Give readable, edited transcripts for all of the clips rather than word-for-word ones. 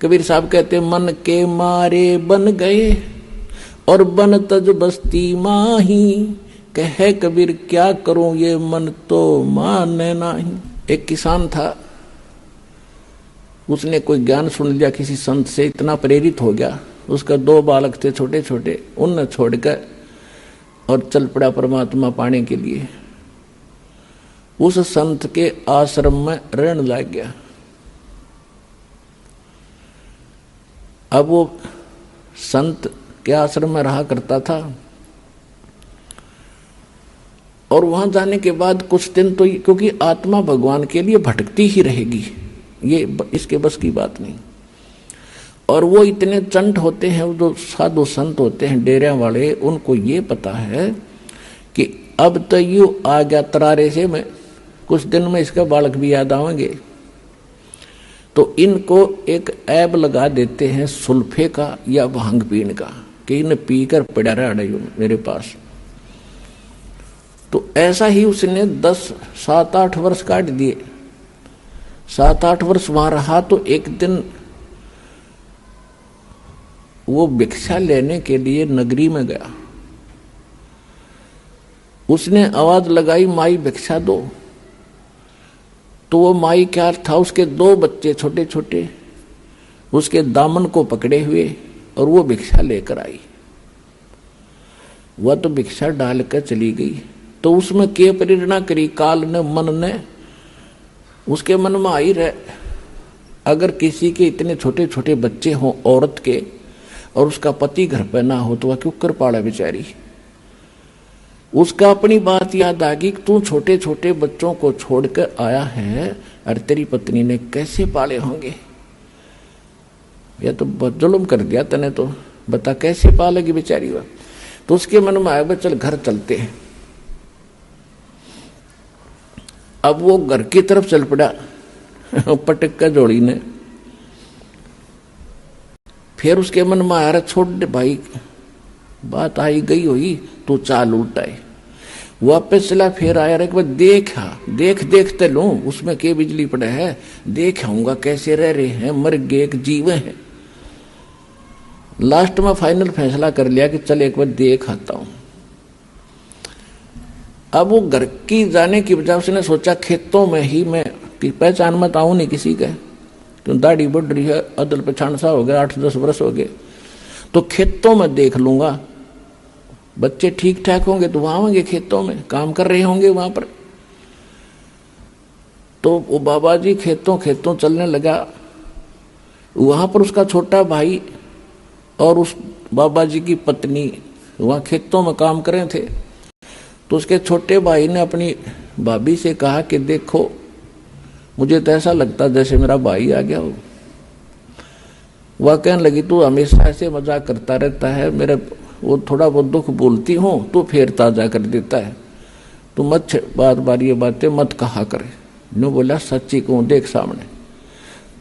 कबीर साहब कहते मन के मारे बन गए और बन तज बस्ती माही, कहे कबीर क्या करूं ये मन तो माने नहीं। एक किसान था, उसने कोई ज्ञान सुन लिया किसी संत से, इतना प्रेरित हो गया, उसका 2 बालक थे छोटे छोटे, उनने छोड़कर और चल पड़ा परमात्मा पाने के लिए। उस संत के आश्रम में रहने लग गया। अब वो संत के आश्रम में रहा करता था और वहां जाने के बाद कुछ दिन तो, क्योंकि आत्मा भगवान के लिए भटकती ही रहेगी, ये इसके बस की बात नहीं। और वो इतने चंट होते हैं, वो जो साधु संत होते हैं डेरिया वाले, उनको ये पता है कि अब तो यू आ गया तरारे से, मैं कुछ दिन में इसका बालक भी याद आवेंगे, तो इनको एक ऐब लगा देते हैं सुल्फे का या भांग पीने का, कि इन्हें पीकर पड़ा रहा मेरे पास। तो ऐसा ही उसने 7-8 वर्ष काट दिए। 7-8 वर्ष वहां रहा तो एक दिन वो भिक्षा लेने के लिए नगरी में गया। उसने आवाज लगाई, माई भिक्षा दो। तो वो माई क्या था, उसके 2 बच्चे छोटे छोटे उसके दामन को पकड़े हुए और वो भिक्षा लेकर आई। वह तो भिक्षा डालकर चली गई। तो उसमें के प्रेरणा करी, काल ने, मन ने, उसके मन में आई रहे, अगर किसी के इतने छोटे छोटे बच्चे हों औरत के और उसका पति घर पर ना हो तो वह क्यों कर पाड़ा बेचारी। उसका अपनी बात याद आ गई, तू छोटे छोटे बच्चों को छोड़कर आया है और तेरी पत्नी ने कैसे पाले होंगे, या तो बहुत जुल्म कर दिया तने, तो बता कैसे पालेगी बेचारी वह। तो उसके मन में आया, चल घर चलते हैं। अब वो घर की तरफ चल पड़ा पटक का जोड़ी ने। फिर उसके मन में आया, छोड़ दे भाई, बात आई गई हुई, तो चाल उल्टाए। वापस चला, फिर आया, एक बार देखते लो उसमें के बिजली पड़े है, देख आऊंगा कैसे रह रहे हैं, मर गए एक जीवे हैं। लास्ट में फाइनल फैसला कर लिया कि चल एक बार देख आता हूं। अब वो घर की जाने की बजाय उसने सोचा खेतों में ही मैं पहचान मत आऊं नहीं किसी का, तो दाढ़ी बढ़ रही है, अदल पछाण सा हो गया, 8-10 वर्ष हो गए, तो खेतों में देख लूंगा, बच्चे ठीक ठाक होंगे तो वहां होंगे, खेतों में काम कर रहे होंगे वहां पर। तो वो बाबा जी खेतों चलने लगा। वहां पर उसका छोटा भाई और उस बाबा जी की पत्नी वहां खेतों में काम कर रहे थे। तो उसके छोटे भाई ने अपनी भाभी से कहा कि देखो, मुझे तो ऐसा लगता जैसे मेरा भाई आ गया हो। वह कहने लगी, तू हमेशा ऐसे मजाक करता रहता है, मेरे वो थोड़ा बहुत दुख बोलती हूँ तो फिर ताजा कर देता है, तू मत बार ये बातें मत कहा करे। नो बोला, सच्ची कहूँ, देख सामने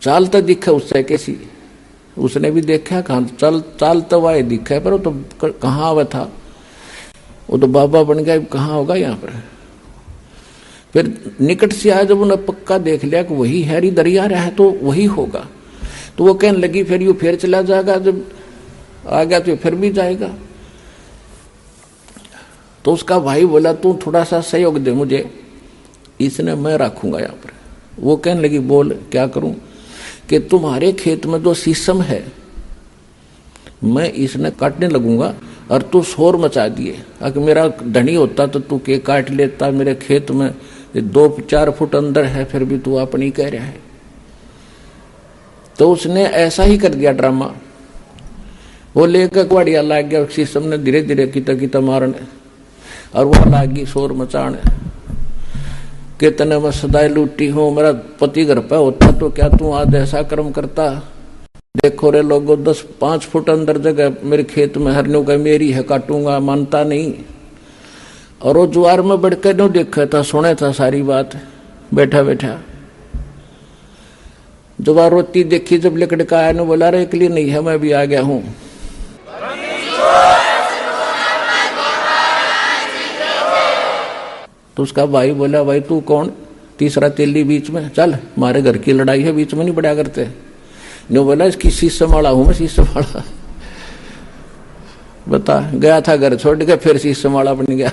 चाल तो दिखा उससे कैसी, उसने भी देखा, कहा चाल तो वाए दिखा है, पर वो तो कहाँ हुआ था, वो तो बाबा बन गया, कहाँ होगा यहाँ पर। फिर निकट से आया, जब उन्हें पक्का देख लिया कि वही हैरी दरिया रहा है तो वही होगा, तो वो कहने लगी फिर यू फिर चला जाएगा, जब आ गया तो फिर भी जाएगा। तो उसका भाई बोला, तू थोड़ा सा सहयोग दे मुझे, इसने मैं रखूंगा यहाँ पर। वो कहने लगी, बोल क्या करूं, कि तुम्हारे खेत में जो शीशम है मैं इसने काटने लगूंगा और तू शोर मचा दिए, अगर मेरा धनी होता तो तू के काट लेता, मेरे खेत में 2-4 फुट अंदर है, फिर भी तू अपनी कह रहा है। तो उसने ऐसा ही कर दिया ड्रामा। वो लेकर कुआड़िया लाग गया, शीशम ने धीरे धीरे किता मारने, और वह लागी शोर मचाने कि तने मैं सदाई लूटी हूं, मेरा पति घर पे होता तो क्या तू आज ऐसा कर्म करता। देखो रे लोगों, 10-5 फुट अंदर जगह मेरे खेत में हरनों का मेरी है, काटूंगा, मानता नहीं। और वो जुआर में बढ़ के नहीं देखा था, सुने था सारी बात बैठा बैठा। जुआर रोती देखी, जब लकड़का आया ने बोला, रे एकली नहीं है, मैं भी आ गया हूं। तो उसका भाई बोला, भाई तू कौन, तीसरा तेली बीच में, चल हमारे घर की लड़ाई है, बीच में नहीं पड़ा करते। न्यू बोला इसकी शीशमाला हूं मैं, शीशमाला। बता, गया था घर छोड़ के, फिर शीशमाला बन गया।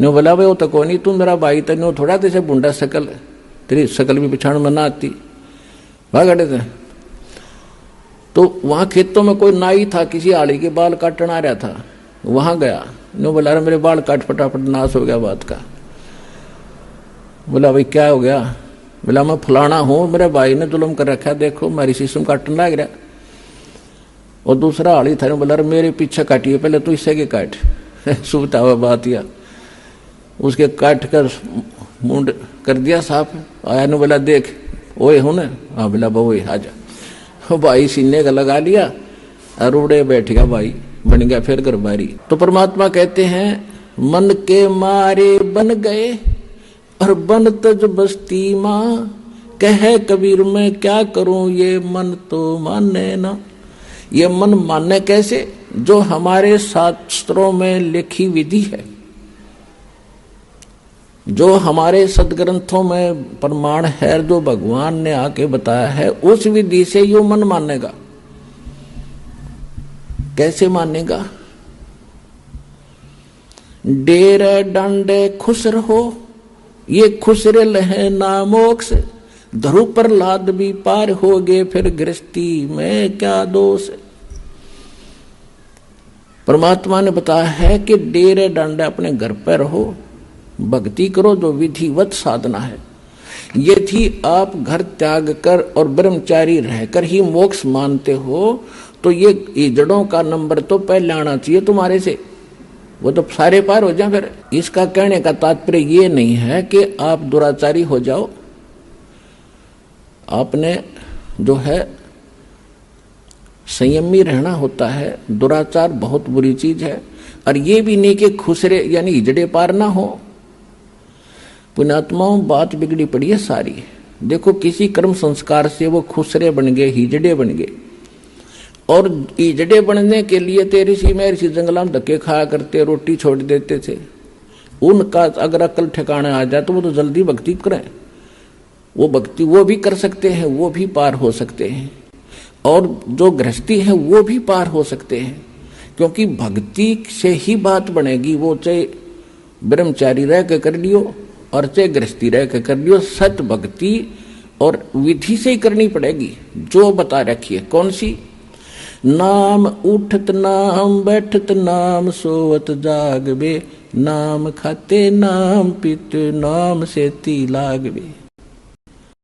न्यू बोला भाई वो तो कौन, तू मेरा भाई तो न्यू थोड़ा तेरे बुंडा शकल, तेरी शकल भी पिछाड़ में ना आती, भागड़े थे। तो वहां खेतों में कोई नाई था, किसी आड़ी के बाल काटना आ रहा था, वहां गया। न्यू बोला मेरे बाल काट, फटाफट नाश हो गया बात का। बोला भाई क्या हो गया? बोला मैं फलाना हूं, मेरे भाई ने जुल्म कर रखा, देखो मेरी शीशम काटने लग रहा। और दूसरा आड़ी था, बोला मेरे पीछे काटिए, पहले तो इससे के काट। सुबता हुआ बात या उसके काट कर मुंड कर दिया साफ। आया ने बोला देख ओए हूं ना? हाँ बोला वो आजा। भाई सीने का लगा लिया और उड़े बैठ गया, भाई बन गया फिर गरबारी। तो परमात्मा कहते हैं मन के मारे बन गए और बन तज बस्ती मां, कहे कबीर मैं क्या करूं ये मन तो माने ना। ये मन मानने कैसे? जो हमारे शास्त्रों में लिखी विधि है, जो हमारे सदग्रंथों में प्रमाण है, जो भगवान ने आके बताया है, उस विधि से यो मन मानेगा। कैसे मानेगा? डेरे डांडे खुश रहो, ये खुसरे लहे नामोक्ष, धरु पर लाद भी पार हो गए, फिर गृहस्थी में क्या दोष। परमात्मा ने बताया है कि डेरे डांडे अपने घर पर रहो, भक्ति करो, जो विधिवत साधना है। यदि आप घर त्याग कर और ब्रह्मचारी रहकर ही मोक्ष मानते हो, तो ये जड़ों का नंबर तो पहले आना चाहिए तुम्हारे से, वो तो सारे पार हो जाए। फिर इसका कहने का तात्पर्य ये नहीं है कि आप दुराचारी हो जाओ। आपने जो है संयमी रहना होता है। दुराचार बहुत बुरी चीज है। और ये भी नहीं कि खुसरे यानी हिजड़े पार ना हो। पुण्यात्माओं बात बिगड़ी पड़ी है सारी। देखो किसी कर्म संस्कार से वो खुसरे बन गए, हिजड़े बन गए, और हिजड़े बनने के लिए तेरे सी मेरे सी जंगला में धक्के खाया करते, रोटी छोड़ देते थे। उनका अगर अकल ठिकाने आ जाए तो वो तो जल्दी भक्ति करें। वो भक्ति वो भी कर सकते हैं, वो भी पार हो सकते हैं, और जो गृहस्थी है वो भी पार हो सकते हैं। क्योंकि भक्ति से ही बात बनेगी। वो चाहे ब्रह्मचारी रह के कर लियो और चाहे गृहस्थी रह के कर लियो, सत भक्ति और विधि से ही करनी पड़ेगी जो बता रखी है। कौन सी? नाम उठत नाम बैठत नाम सोवत जागबे, नाम खाते नाम पित नाम से ती लागबे।